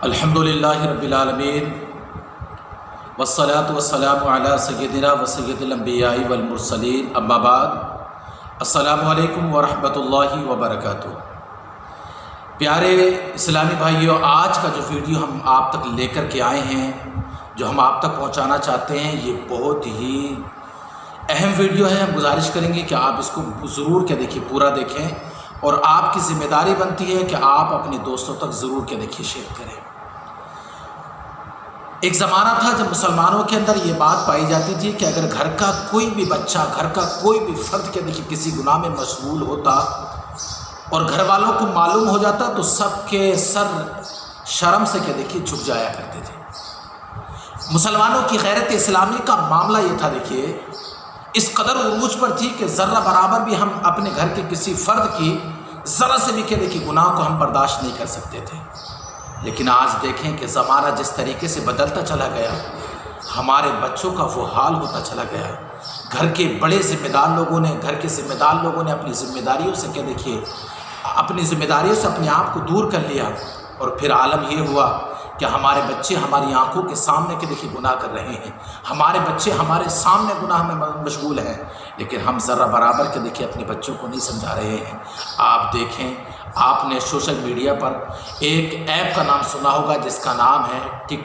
الحمدللہ رب العالمین والصلاة والسلام علی سیدنا و سید الانبیاء والمرسلین اما بعد السلام علیکم ورحمۃ اللہ وبرکاتہ۔ پیارے اسلامی بھائیوں، آج کا جو ویڈیو ہم آپ تک لے کر کے آئے ہیں، جو ہم آپ تک پہنچانا چاہتے ہیں، یہ بہت ہی اہم ویڈیو ہے۔ ہم گزارش کریں گے کہ آپ اس کو ضرور کے دیکھیں، پورا دیکھیں، اور آپ کی ذمہ داری بنتی ہے کہ آپ اپنے دوستوں تک ضرور کے دیکھیں، شیئر کریں۔ ایک زمانہ تھا جب مسلمانوں کے اندر یہ بات پائی جاتی تھی کہ اگر گھر کا کوئی بھی بچہ، گھر کا کوئی بھی فرد کے دیکھیں کسی گناہ میں مشغول ہوتا اور گھر والوں کو معلوم ہو جاتا تو سب کے سر شرم سے کے دیکھیے جھک جایا کرتے تھے۔ مسلمانوں کی غیرت اسلامی کا معاملہ یہ تھا، دیکھیے اس قدر عروج پر تھی کہ ذرہ برابر بھی ہم اپنے گھر کے کسی فرد کی ذرا سے بھی کہ دیکھیے گناہ کو ہم برداشت نہیں کر سکتے تھے۔ لیکن آج دیکھیں کہ زمانہ جس طریقے سے بدلتا چلا گیا، ہمارے بچوں کا وہ حال ہوتا چلا گیا۔ گھر کے بڑے ذمہ دار لوگوں نے، گھر کے ذمہ دار لوگوں نے اپنی ذمہ داریوں سے کہ دیکھیے اپنی ذمہ داریوں سے اپنے آپ کو دور کر لیا، اور پھر عالم یہ ہوا کہ ہمارے بچے ہماری آنکھوں کے سامنے کے دیکھیے گناہ کر رہے ہیں، ہمارے بچے ہمارے سامنے گناہ میں مشغول ہیں، لیکن ہم ذرہ برابر کے دیکھیے اپنے بچوں کو نہیں سمجھا رہے ہیں۔ آپ دیکھیں، آپ نے سوشل میڈیا پر ایک ایپ کا نام سنا ہوگا جس کا نام ہے ٹک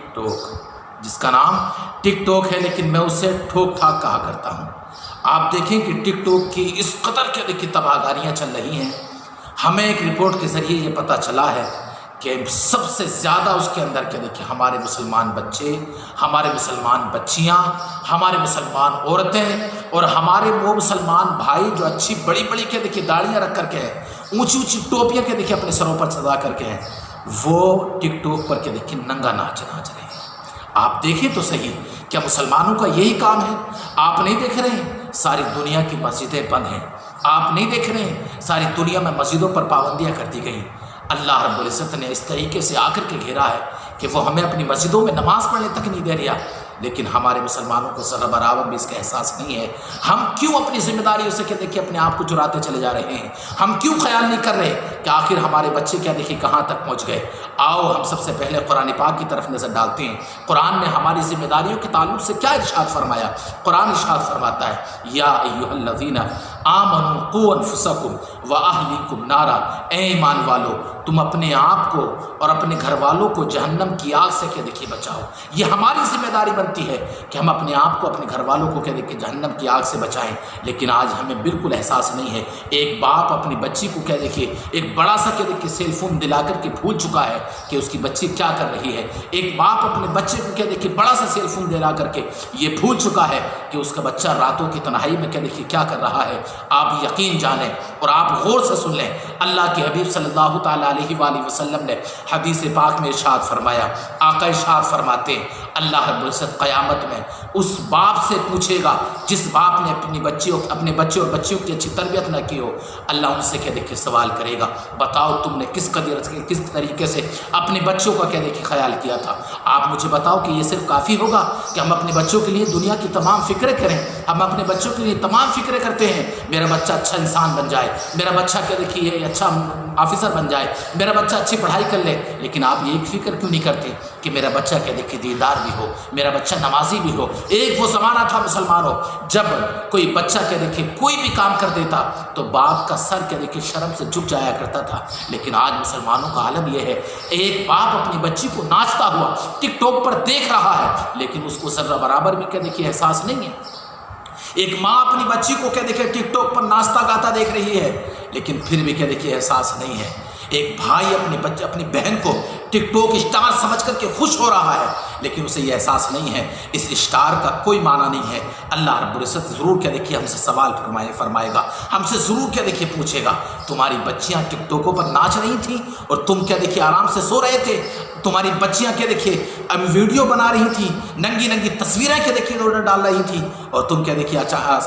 ٹاک ہے، لیکن میں اسے ٹھوک ٹھاک کہا کرتا ہوں۔ آپ دیکھیں کہ ٹک ٹاک کی اس قدر کے دیکھیے تباہکاریاں چل رہی ہیں۔ ہمیں ایک رپورٹ کے ذریعے یہ پتہ چلا ہے کہ سب سے زیادہ اس کے اندر کے دیکھیں ہمارے مسلمان بچے، ہمارے مسلمان بچیاں، ہمارے مسلمان عورتیں اور ہمارے وہ مسلمان بھائی جو اچھی بڑی بڑی کے دیکھیں داڑیاں رکھ کر کے ہیں، اونچی اونچی ٹوپیاں کے دیکھیں اپنے سروں پر سجا کر کے ہیں، وہ ٹک ٹاک پر کے دیکھیں ننگا ناچ رہے ہیں۔ آپ دیکھیں تو صحیح، کیا مسلمانوں کا یہی کام ہے؟ آپ نہیں دیکھ رہے ہیں ساری دنیا کی مسجدیں بند ہیں، آپ نہیں دیکھ رہے ہیں ساری دنیا میں مسجدوں پر پابندیاں کر دی گئیں۔ اللہ رب العزت نے اس طریقے سے آ کر کے گھیرا ہے کہ وہ ہمیں اپنی مسجدوں میں نماز پڑھنے تک نہیں دے رہا، لیکن ہمارے مسلمانوں کو ذرہ برابر بھی اس کا احساس نہیں ہے۔ ہم کیوں اپنی ذمہ داریوں سے کہ دیکھیے اپنے آپ کو چراتے چلے جا رہے ہیں؟ ہم کیوں خیال نہیں کر رہے کہ آخر ہمارے بچے کیا دیکھیے کہاں تک پہنچ گئے؟ آؤ ہم سب سے پہلے قرآن پاک کی طرف نظر ڈالتے ہیں۔ قرآن نے ہماری ذمہ داریوں کے تعلق سے کیا ارشاد فرمایا؟ قرآن ارشاد فرماتا ہے، یا ایھا الذین آمنوا قوا انفسکم واہلیکم نارا، اے ایمان والو تم اپنے آپ کو اور اپنے گھر والوں کو جہنم کی آگ سے کہ دیکھیے بچاؤ۔ یہ ہماری ذمہ داری بنتی ہے کہ ہم اپنے آپ کو اپنے گھر والوں کو کہ دیکھیے جہنم کی آگ سے بچائیں، لیکن آج ہمیں بالکل احساس نہیں ہے۔ ایک باپ اپنی بچی کو کہ دیکھیے ایک بڑا سا کہ دیکھیے سیل فون دلا کر کے بھول چکا ہے کہ اس کی بچی کیا کر رہی ہے۔ ایک باپ اپنے بچے کو کہ دیکھیے بڑا سا سیل فون دلا کر کے یہ بھول چکا ہے کہ اس کا بچہ راتوں کی تنہائی میں کہ دیکھیے کیا کر رہا ہے۔ آپ یقین جانیں اور آپ غور سے سن لیں، اللہ کے حبیب صلی اللہ تعالیٰ علیہ وآلہ وسلم نے حدیث پاک میں ارشاد فرمایا، آقا ارشاد فرماتے ہیں اللہ رب العزت قیامت میں اس باپ سے پوچھے گا جس باپ نے اپنے بچے اور بچیوں کی اچھی تربیت نہ کی ہو، اللہ ان سے کہ دیکھیے سوال کرے گا، بتاؤ تم نے کس طریقے سے اپنے بچوں کا کہ دیکھیے خیال کیا تھا؟ آپ مجھے بتاؤ کہ یہ صرف کافی ہوگا کہ ہم اپنے بچوں کے لیے دنیا کی تمام فکریں کریں؟ ہم اپنے بچوں کے لیے تمام فکریں کرتے ہیں، میرا بچہ اچھا انسان بن جائے، میرا بچہ کہ دیکھیے اچھا آفیسر بن جائے، میرا بچہ اچھی پڑھائی کر لے، لیکن آپ یہ ایک فکر کیوں نہیں کرتے کہ میرا بچہ کہ دیکھیے دیندار بھی ہو، میرا بچہ نمازی بھی ہو؟ ایک وہ زمانہ تھا مسلمانوں جب کوئی بچہ کہ دیکھیے کوئی بھی کام کر دیتا تو باپ کا سر کہ دیکھیے شرم سے جھک جایا کرتا تھا، لیکن آج مسلمانوں کا عالم یہ ہے، ایک باپ اپنی بچی کو ناچتا ہوا ٹک ٹاک پر دیکھ رہا ہے، لیکن اس کو ذرہ برابر بھی کہ دیکھیے احساس نہیں ہے۔ ایک ماں اپنی بچی کو کہ دیکھیے ٹک ٹاک پر ناچتا گاتا دیکھ رہی ہے، لیکن پھر بھی کہ دیکھیے احساس نہیں ہے۔ ایک بھائی اپنی بہن کو ٹک ٹاک اسٹار سمجھ کر کے خوش ہو رہا ہے، لیکن اسے یہ احساس نہیں ہے اس اسٹار کا کوئی معنی نہیں ہے۔ اللہ رب العزت ضرور کہ دیکھیے ہم سے سوال فرمائے گا، ہم سے ضرور کہ دیکھیے پوچھے گا، تمہاری بچیاں ٹک ٹاکوں پر ناچ رہی تھیں اور تم کیا دیکھیے آرام سے سو رہے تھے؟ تمہاری بچیاں کیا دیکھیے اب ویڈیو بنا رہی تھیں، ننگی ننگی تصویریں کیا دیکھیے ڈال رہی تھیں، اور تم کیا دیکھیے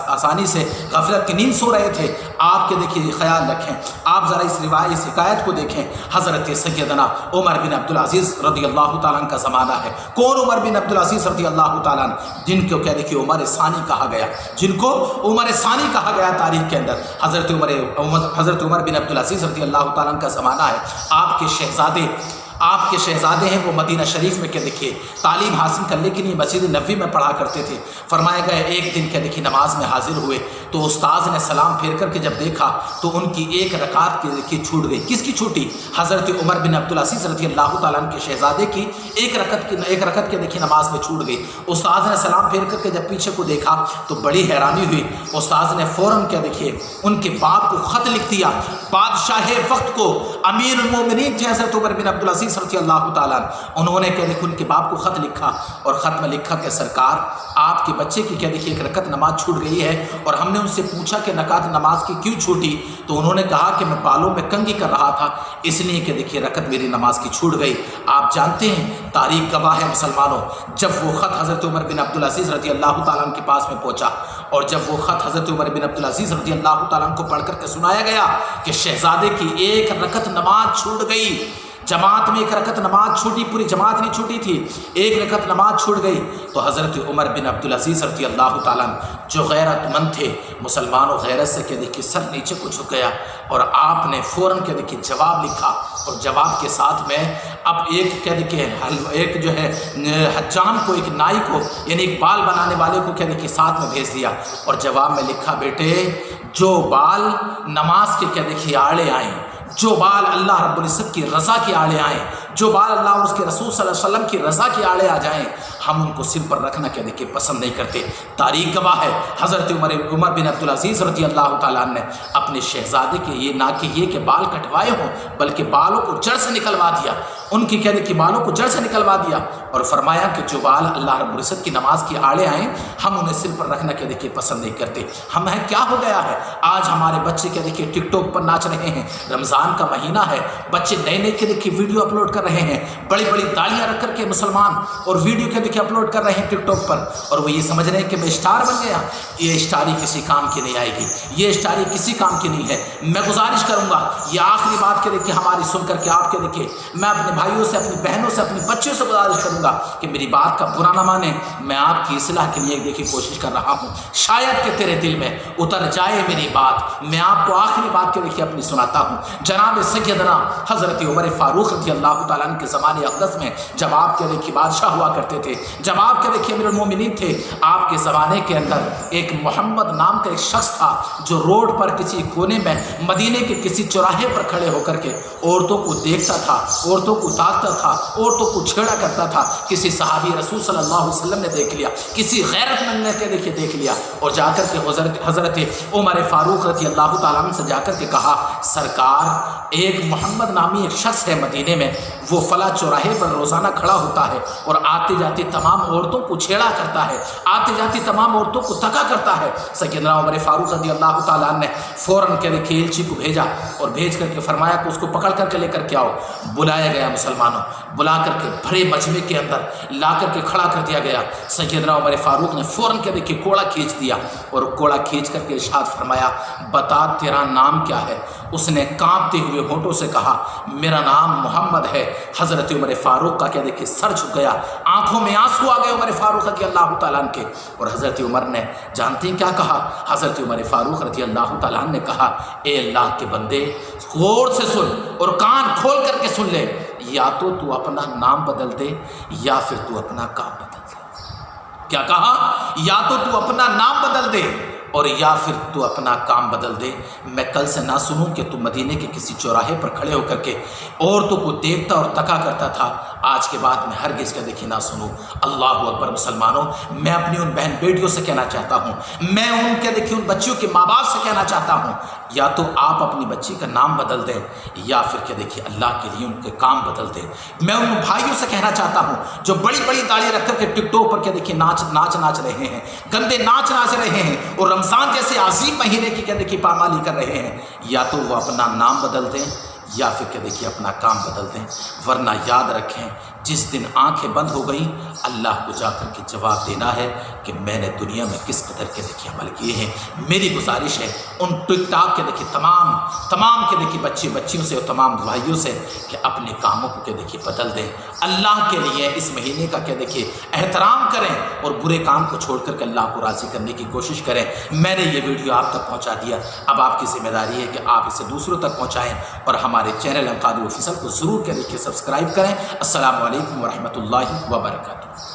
آسانی سے غفلت کی نیند سو رہے تھے؟ آپ کے دیکھیے خیال رکھیں، آپ ذرا اس حکایت کو دیکھیں۔ حضرت سیدنا عمر بن عبدالعزیز رضی اللہ تعالیٰ عنہ کا زمانہ ہے۔ کون عمر بن عبدالعزیز رضی اللہ تعالیٰ عنہ؟ جن کو کیا دیکھیے عمر ثانی کہا گیا، جن کو عمر ثانی کہا گیا تاریخ کے اندر۔ حضرت عمر بن عبدالعزیز رضی اللہ تعالیٰ عنہ کا زمانہ ہے۔ آپ کے شہزادے آپ کے شہزادے ہیں وہ مدینہ شریف میں کیا دیکھیے تعلیم حاصل کرنے کے لیے مسجد نبوی میں پڑھا کرتے تھے۔ فرمایا گیا ایک دن کیا دیکھیے نماز میں حاضر ہوئے تو استاذ نے سلام پھیر کر کے جب دیکھا تو ان کی ایک رکعت کی دیکھیے چھوٹ گئی۔ کس کی چھوٹی؟ حضرت عمر بن عبدالعزیز رضی اللہ تعالیٰ عنہ کے شہزادے کی ایک رکعت کے دیکھیے نماز میں چھوٹ گئی۔ استاذ نے سلام پھیر کر کے جب پیچھے کو دیکھا تو بڑی حیرانی ہوئی۔ استاذ نے فوراً کیا دیکھیے ان کے باپ کو خط لکھ دیا۔ بادشاہ وقت کو امیر المومنین تھے حضرت عمر بن عبدالعزیز رضی اللہ تعالیٰ عنہ، انہوں نے کیا دیکھیے ان کے باپ کو خط لکھا اور خط میں لکھا کہ سرکار آپ کے بچے کی کیا دیکھیے ایک رکعت نماز چھوٹ گئی ہے، اور ہم نے ان سے پوچھا کہ رکعت نماز کی کیوں چھوٹی، تو انہوں نے کہا کہ میں بالوں میں کنگھی کر رہا تھا اس لیے کہ دیکھیے رکعت میری نماز کی چھوٹ گئی۔ آپ جانتے ہیں تاریخ گواہ ہے مسلمانوں، جب وہ خط حضرت عمر بن عبدالعزیز رضی اللہ تعالیٰ عنہ کے پاس میں پہنچا اور جب وہ خط حضرت عمر بن عبدالعزیز رضی اللہ تعالیٰ عنہ کو پڑھ کر کے سنایا گیا کہ شہزادے کی ایک رکعت نماز چھوٹ گئی، جماعت میں ایک رکعت نماز چھوٹی، پوری جماعت نہیں چھوٹی تھی، ایک رکعت نماز چھوٹ گئی، تو حضرت عمر بن عبدالعزیز رضی اللہ تعالیٰ عنہ جو غیرت مند تھے مسلمانوں، غیرت سے کیا دیکھیے سر نیچے کو جھک گیا اور آپ نے فوراً کیا دیکھیے جواب لکھا، اور جواب کے ساتھ میں اب ایک کیا دیکھیے ایک جو ہے حجام کو، ایک نائی کو، یعنی ایک بال بنانے والے کو کیا دیکھیے ساتھ میں بھیج دیا، اور جواب میں لکھا بیٹے جو بال نماز کے کیا دیکھیے آڑے آئیں، جو بال اللہ رب العزت کی رضا کی آڑے آئیں، جو بال اللہ اور اس کے رسول صلی اللہ علیہ وسلم کی رضا کی آڑے آ جائیں، ہم ان کو سر پر رکھنا کیا دیکھیے پسند نہیں کرتے۔ تاریخ گواہ ہے حضرت عمر بن عبدالعزیز رضی اللہ تعالیٰ عنہ نے اپنے شہزادے کے یہ نہ کہ یہ کہ بال کٹوائے ہوں بلکہ بالوں کو جڑ سے نکلوا دیا، ان کی کیا دیکھیے بالوں کو جڑ سے نکلوا دیا، اور فرمایا کہ جو بال اللہ رب العزت کی نماز کی آڑے آئیں ہم انہیں سر پر رکھنا کیا دیکھیے پسند نہیں کرتے۔ ہم ہیں کیا ہو گیا ہے آج ہمارے بچے کیا دیکھیے ٹک ٹاک پر ناچ رہے ہیں، رمضان کا مہینہ ہے، بچے نئے نئے کے دیکھیے ویڈیو اپلوڈ کر رہے ہیں، بڑی بڑی دالیاں رکھ کر کے مسلمان اور ویڈیو کے دیکھیے اپلوڈ کر رہے ہیں ٹک ٹاک پر، اور وہ یہ سمجھ رہے ہیں کہ میں اسٹار بن گیا۔ یہ اسٹاری کسی کام کی نہیں آئے گی، یہ اسٹاری کسی کام کی نہیں ہے۔ میں گزارش کروں گا یہ آخری بات کے دیکھیے ہماری سن کر کے آپ کے دیکھیے میں اپنے بھائیوں سے، اپنی بہنوں سے، اپنے بچوں سے گزارش کروں گا کہ میری بات کا برا نہ مانیں، میں آپ کی اصلاح کے لیے دیکھیے کوشش کر رہا ہوں، شاید کہ تیرے دل میں اتر جائے میری بات۔ میں آپ کو آخری بات کے دیکھیے اپنی سناتا ہوں۔ جناب سیدنا حضرت عمر فاروق رضی اللہ تعالیٰ عنہ کے زمانے اقدس میں جب آپ کے دیکھیے بادشاہ ہوا کرتے تھے، جب آپ کے دیکھیے امیر المومنین تھے، آپ کے زمانے کے اندر ایک محمد نام کا ایک شخص تھا جو روڈ پر کسی کونے میں مدینے کے کسی چوراہے پر کھڑے ہو کر کے عورتوں کو دیکھتا تھا، عورتوں کو تاکتا تھا، عورتوں کو چھیڑا کرتا تھا۔ کسی صحابی رسول صلی اللہ علیہ وسلم نے دیکھ لیا، کسی غیرت مند نے دیکھیے دیکھ لیا، اور جا کر کے حضرت عمر فاروق رضی اللہ تعالیٰ عنہ سے جا کر کے کہا سرکار ایک محمد نامی ایک شخص ہے مدینے میں، وہ فلاں چوراہے پر روزانہ کھڑا ہوتا ہے اور آتے جاتی تمام عورتوں کو چھیڑا کرتا ہے، آتے جاتی تمام عورتوں کو تکا کرتا ہے۔ سیدنا عمر فاروق رضی اللہ تعالیٰ عنہ نے فوراً کے دیکھیے ایلچی کو بھیجا اور بھیج کر کے فرمایا کہ اس کو پکڑ کر کے لے کر کے آؤ۔ بلایا گیا مسلمانوں، بلا کر کے بھرے مجمع کے اندر لا کر کے کھڑا کر دیا گیا۔ سیدنا عمر فاروق نے فوراً کے دیکھیے کوڑا کھینچ دیا اور کوڑا کھینچ کر کے ارشاد فرمایا بتا تیرا نام کیا ہے؟ اس نے کانپتے ہوئے ہونٹوں سے کہا میرا نام محمد ہے۔ حضرت عمر فاروق کا کیا دیکھیے سر جھک گیا، آنکھوں میں آنسو آ گئے عمر فاروق رضی اللہ تعالیٰ عنہ کے، اور حضرت عمر نے جانتے ہیں کیا کہا؟ حضرت عمر فاروق رضی اللہ تعالیٰ عنہ نے کہا اے اللہ کے بندے غور سے سن اور کان کھول کر کے سن لے، یا تو اپنا نام بدل دے یا پھر تو اپنا کام بدل دے۔ کیا کہا؟ یا تو اپنا نام بدل دے اور یا پھر تو اپنا کام بدل دے۔ میں کل سے نہ سنوں کہ تو مدینے کے کسی چوراہے پر کھڑے ہو کر کے عورتوں کو دیکھتا اور تکا کرتا تھا، آج کے بعد میں ہرگز کا دیکھیے نہ سنوں۔ اللہ اکبر مسلمانوں، میں اپنی ان بہن بیٹیوں سے کہنا چاہتا ہوں، میں ان کے دیکھیے ان بچیوں کے ماں باپ سے کہنا چاہتا ہوں، یا تو آپ اپنی بچی کا نام بدل دیں یا پھر کہ دیکھیے اللہ کے لیے ان کے کام بدل دیں۔ میں ان بھائیوں سے کہنا چاہتا ہوں جو بڑی بڑی داڑھی رکھ کر کے ٹک ٹاک پر کیا دیکھیے ناچ رہے ہیں، گندے ناچ رہے ہیں اور رمضان جیسے عظیم مہینے کی کیا دیکھیے پامالی کر رہے ہیں، یا تو وہ اپنا نام بدل دیں یا پھر کہ دیکھیے اپنا کام بدل دیں، ورنہ یاد رکھیں جس دن آنکھیں بند ہو گئیں اللہ کو جا کر کے جواب دینا ہے۔ کہ میں نے دنیا میں کس قدر کے دیکھیے عمل کیے ہیں۔ میری گزارش ہے ان ٹک ٹاک کے دیکھیے تمام کے دیکھیے بچیوں سے اور تمام بھائیوں سے کہ اپنے کاموں کو کہ دیکھیے بدل دیں، اللہ کے لیے اس مہینے کا کہ دیکھیے احترام کریں اور برے کام کو چھوڑ کر کے اللہ کو راضی کرنے کی کوشش کریں۔ میں نے یہ ویڈیو آپ تک پہنچا دیا، اب آپ کی ذمہ داری ہے کہ آپ اسے دوسروں تک پہنچائیں اور ہمارے چینل القادری آفیشل کو ضرور کہ دیکھیے سبسکرائب کریں۔ السلام علیکم ورحمۃ اللہ وبرکاتہ۔